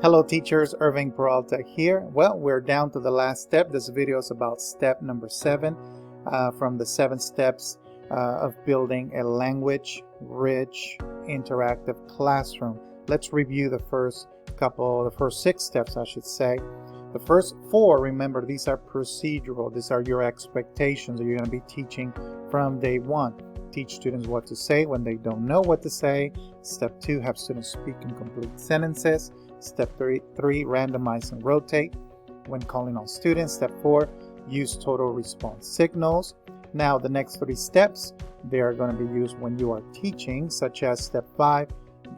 Hello teachers, Irving Peralta here. Well, we're down to the last step. This video is about step number 7 from the 7 steps of building a language-rich interactive classroom. Let's review the first 6 steps, I should say. The first 4, remember, these are procedural. These are your expectations that you're going to be teaching from day 1. Teach students what to say when they don't know what to say. Step 2, have students speak in complete sentences. Step 3, randomize and rotate when calling on students. Step 4, use total response signals. Now, the next 3 steps, they are going to be used when you are teaching, such as step 5,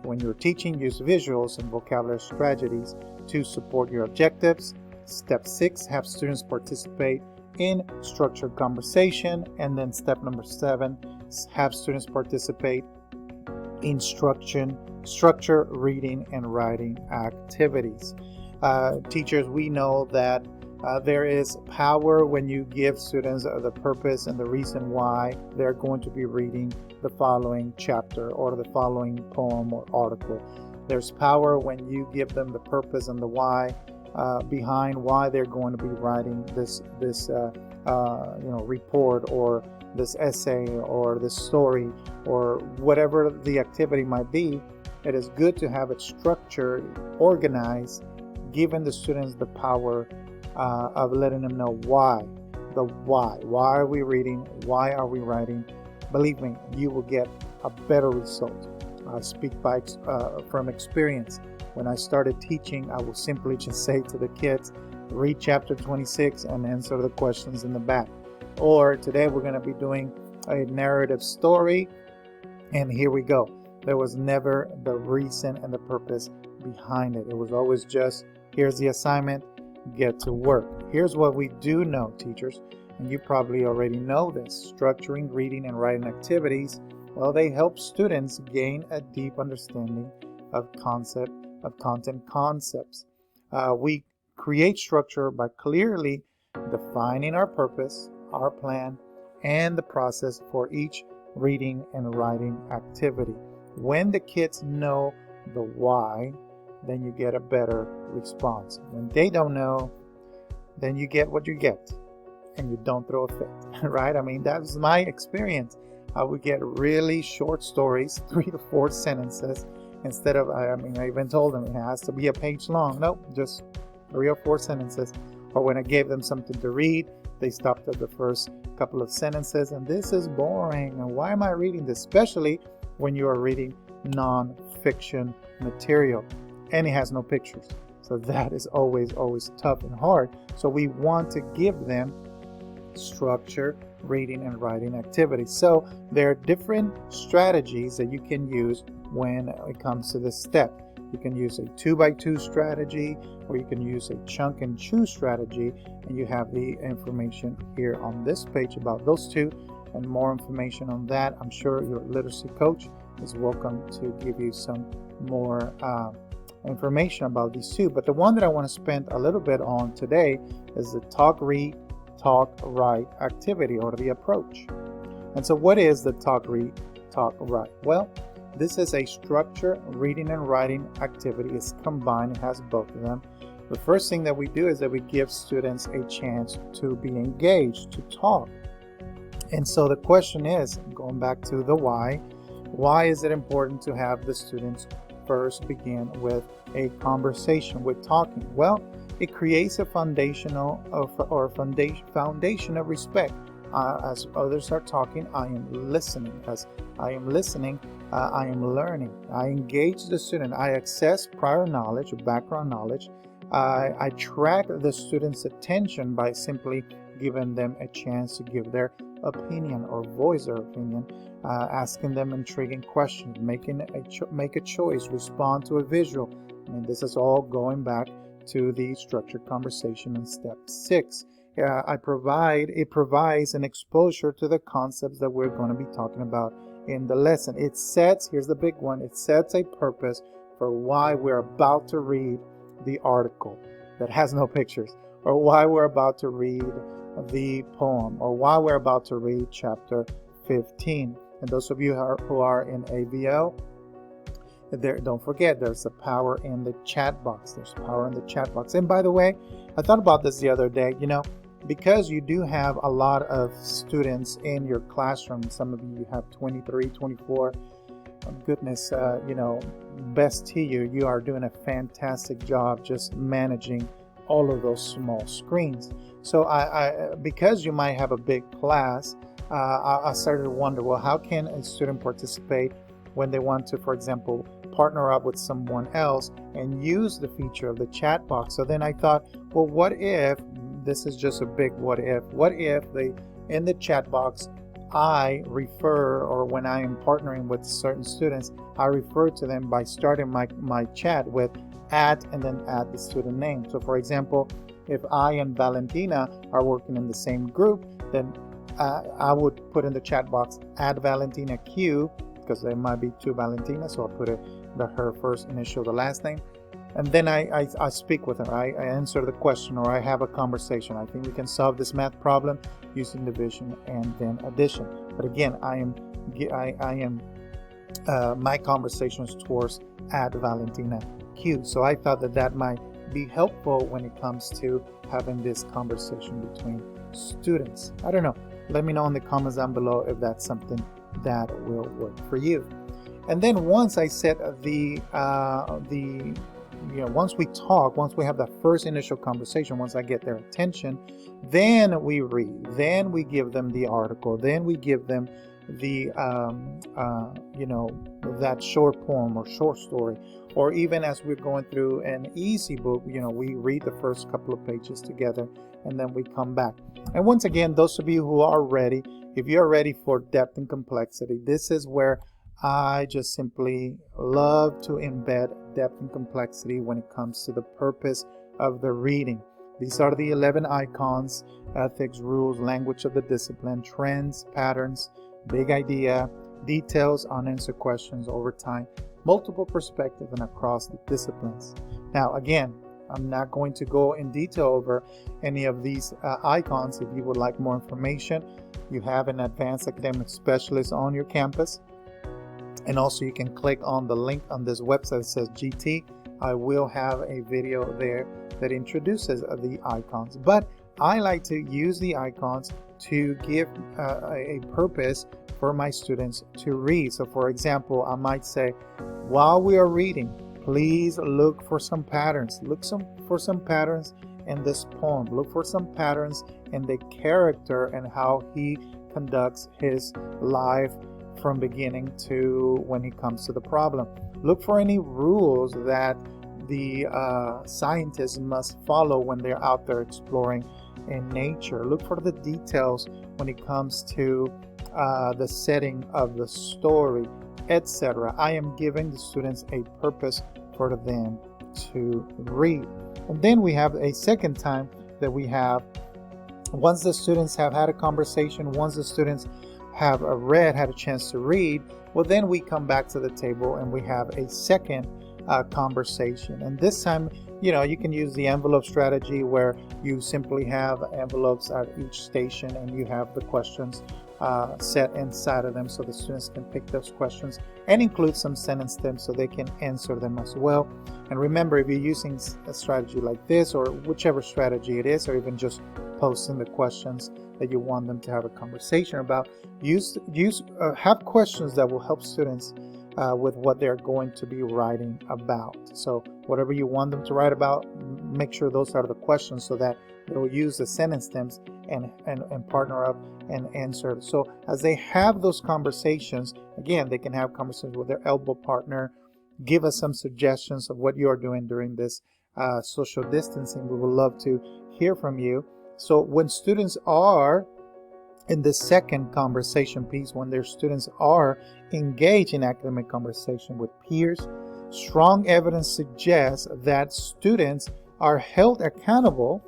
when you're teaching, use visuals and vocabulary strategies to support your objectives. Step 6, have students participate in structured conversation. And then step number 7, have students participate in structure, reading, and writing activities. Teachers, we know that there is power when you give students the purpose and the reason why they're going to be reading the following chapter or the following poem or article. There's power when you give them the purpose and the why behind why they're going to be writing this report or this essay or this story or whatever the activity might be. It is good to have it structured, organized, giving the students the power of letting them know why. The why. Why are we reading? Why are we writing? Believe me, you will get a better result. I speak from experience. When I started teaching, I would simply just say to the kids, read chapter 26 and answer the questions in the back. Or today we're going to be doing a narrative story, and here we go. There was never the reason and the purpose behind it. It was always just, here's the assignment, get to work. Here's what we do know, teachers, and you probably already know this. Structuring reading and writing activities, well, they help students gain a deep understanding of content concepts. We create structure by clearly defining our purpose, our plan, and the process for each reading and writing activity. When the kids know the why, then you get a better response. When they don't know, then you get what you get, and you don't throw a fit, right? I mean, that's my experience. I would get really short stories, 3 to 4 sentences, instead of, I even told them it has to be a page long. Nope, just 3 or 4 sentences. Or when I gave them something to read, they stopped at the first couple of sentences, and this is boring. And why am I reading this? Especially when you are reading non-fiction material and it has no pictures. So that is always tough and hard. So we want to give them structure, reading and writing activities. So there are different strategies that you can use when it comes to this step. You can use a 2x2 strategy, or you can use a chunk and chew strategy, and you have the information here on this page about those two, and more information on that. I'm sure your literacy coach is welcome to give you some more information about these two. But the one that I want to spend a little bit on today is the talk, read, talk, write activity, or the approach. And so what is the talk, read, talk, write? Well, this is a structure reading and writing activity. It's combined. It has both of them. The first thing that we do is that we give students a chance to be engaged, to talk. And so the question is, going back to the why is it important to have the students first begin with a conversation, with talking? Well, it creates a foundation of respect. As others are talking, I am listening. As I am listening, I am learning. I engage the student. I access prior knowledge, background knowledge. I track the student's attention by simply giving them a chance to give their opinion or voice their opinion, asking them intriguing questions, make a choice, respond to a visual. And this is all going back to the structured conversation in step 6. It provides an exposure to the concepts that we're going to be talking about in the lesson. It sets, here's the big one, it sets a purpose for why we're about to read the article that has no pictures, or why we're about to read the poem, or why we're about to read chapter 15. And those of you who are in AVL, There, don't forget, there's the power in the chat box. There's power in the chat box. And by the way, I thought about this the other day. Because you do have a lot of students in your classroom, some of you have 23, 24. Goodness, best to you. You are doing a fantastic job just managing all of those small screens. So because you might have a big class, I started to wonder, well, how can a student participate when they want to, for example, partner up with someone else and use the feature of the chat box? So then I thought, well, what if, this is just a big what if in the chat box I refer, or when I am partnering with certain students, I refer to them by starting my chat with @ and then add the student name. So for example, if I and Valentina are working in the same group, then I would put in the chat box add Valentina Q, because there might be two Valentinas, so I'll put her first initial, the last name, and then I speak with her. I answer the question, or I have a conversation. I think we can solve this math problem using division and then addition. But again, I am my conversation is towards add Valentina Q. So I thought that might be helpful when it comes to having this conversation between students. I don't know. Let me know in the comments down below if that's something that will work for you. And then once I set once we have that first initial conversation, once I get their attention, then we read, then we give them the article, then we give them the that short poem or short story, or even as we're going through an easy book, we read the first couple of pages together and then we come back. And once again, those of you who are ready, if you're ready for depth and complexity, this is where I just simply love to embed depth and complexity when it comes to the purpose of the reading. These are the 11 icons: ethics, rules, language of the discipline, trends, patterns, big idea, details, unanswered questions over time, multiple perspectives, and across the disciplines. Now, again, I'm not going to go in detail over any of these icons. If you would like more information, you have an advanced academic specialist on your campus. And also you can click on the link on this website that says GT. I will have a video there that introduces the icons. But I like to use the icons to give a purpose for my students to read. So for example, I might say, while we are reading, please look for some patterns. Look for some patterns in this poem. Look for some patterns in the character and how he conducts his life from beginning to when he comes to the problem. Look for any rules that the scientists must follow when they're out there exploring in nature. Look for the details when it comes to the setting of the story, etc. I am giving the students a purpose for them to read. And then we have a second time that we have, once the students have had a conversation, once the students have had a chance to read, well, then we come back to the table and we have a second conversation. And this time, you can use the envelope strategy, where you simply have envelopes at each station and you have the questions set inside of them, so the students can pick those questions and include some sentence stems so they can answer them as well. And remember, if you're using a strategy like this, or whichever strategy it is, or even just posting the questions that you want them to have a conversation about, have questions that will help students with what they're going to be writing about. So whatever you want them to write about, make sure those are the questions, so that they will use the sentence stems and partner up and answer. So as they have those conversations, again, they can have conversations with their elbow partner. Give us some suggestions of what you're doing during this social distancing. We would love to hear from you. So when students are in the second conversation piece, when their students are engaged in academic conversation with peers, strong evidence suggests that students are held accountable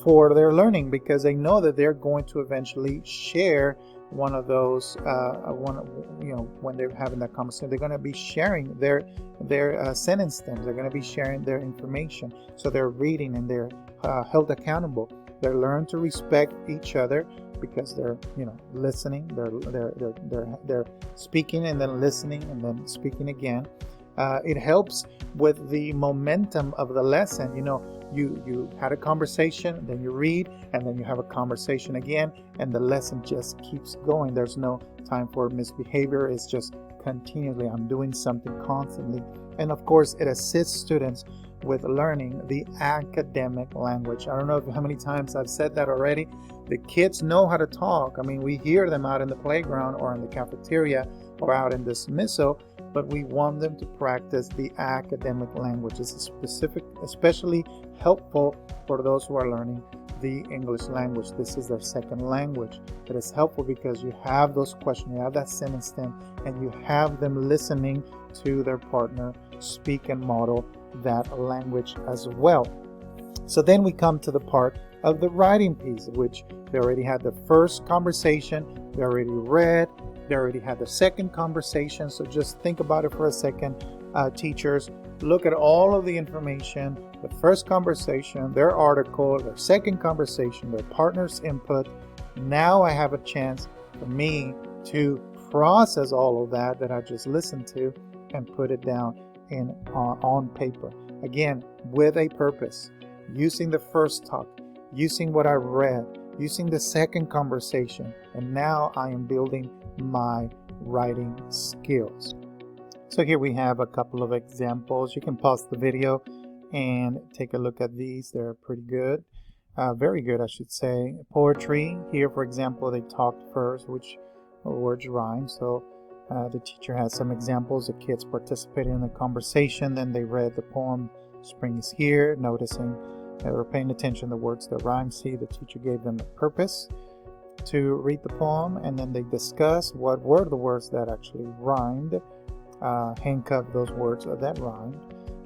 for their learning, because they know that they're going to eventually share one of those when they're having that conversation, they're going to be sharing their sentence stems, they're going to be sharing their information. So they're reading and they're held accountable. They learn to respect each other, because they're listening, they're speaking and then listening and then speaking again. It helps with the momentum of the lesson. You know, you had a conversation, then you read, and then you have a conversation again, and the lesson just keeps going. There's no time for misbehavior. It's just continually, I'm doing something constantly. And of course, it assists students with learning the academic language. I don't know how many times I've said that already. The kids know how to talk. I mean, we hear them out in the playground or in the cafeteria or out in dismissal, but we want them to practice the academic language. This is especially helpful for those who are learning the English language. This is their second language. It is helpful because you have those questions, you have that sentence stem, and you have them listening to their partner speak and model that language as well. So then we come to the part of the writing piece, which they already had the first conversation, they already read, they already had the second conversation. So just think about it for a second, teachers. Look at all of the information, the first conversation, their article, their second conversation, their partner's input. Now I have a chance for me to process all of that I just listened to and put it down on paper. Again, with a purpose, using the first talk, using what I read, using the second conversation, and now I am building my writing skills. So here we have a couple of examples. You can pause the video and take a look at these. They're pretty good. Very good, I should say. Poetry. Here, for example, they talked first, which words rhyme. So the teacher has some examples. The kids participated in the conversation. Then they read the poem, Spring is Here, noticing they were paying attention to the words that rhyme. See, the teacher gave them a purpose to read the poem, and then they discussed what were the words that actually rhymed. Handcuff those words that rhymed.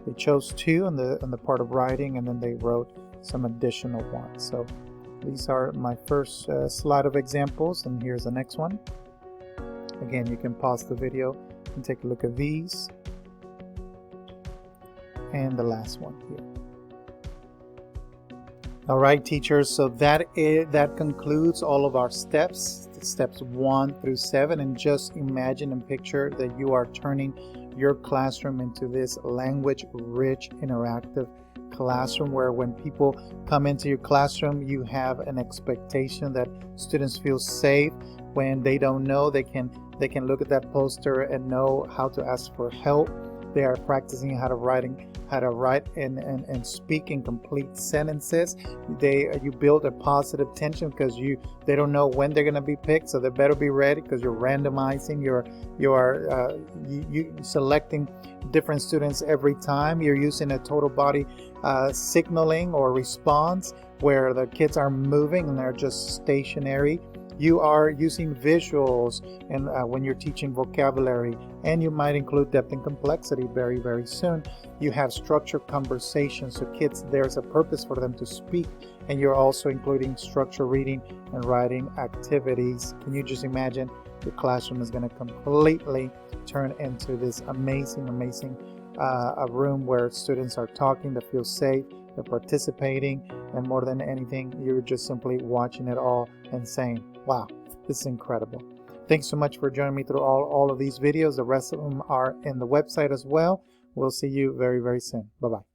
They chose two on the part of writing, and then they wrote some additional ones. So these are my first slide of examples, and here's the next one. Again, you can pause the video and take a look at these, and the last one here. All right, teachers, so that concludes all of our steps 1 through 7, and just imagine and picture that you are turning your classroom into this language-rich, interactive classroom where when people come into your classroom, you have an expectation that students feel safe. When they don't know, they can look at that poster and know how to ask for help. They are practicing how to write and speak in complete sentences. You build a positive tension because they don't know when they're going to be picked, so they better be ready because you're randomizing. You are selecting different students every time. You're using a total body signaling or response where the kids are moving and they're just stationary. You are using visuals and when you're teaching vocabulary, and you might include depth and complexity very, very soon. You have structured conversations, so kids, there's a purpose for them to speak, and you're also including structured reading and writing activities. Can you just imagine your classroom is going to completely turn into this amazing a room where students are talking, they feel safe, they're participating, and more than anything, you're just simply watching it all and saying, wow, this is incredible. Thanks so much for joining me through all of these videos. The rest of them are in the website as well. We'll see you very, very soon. Bye-bye.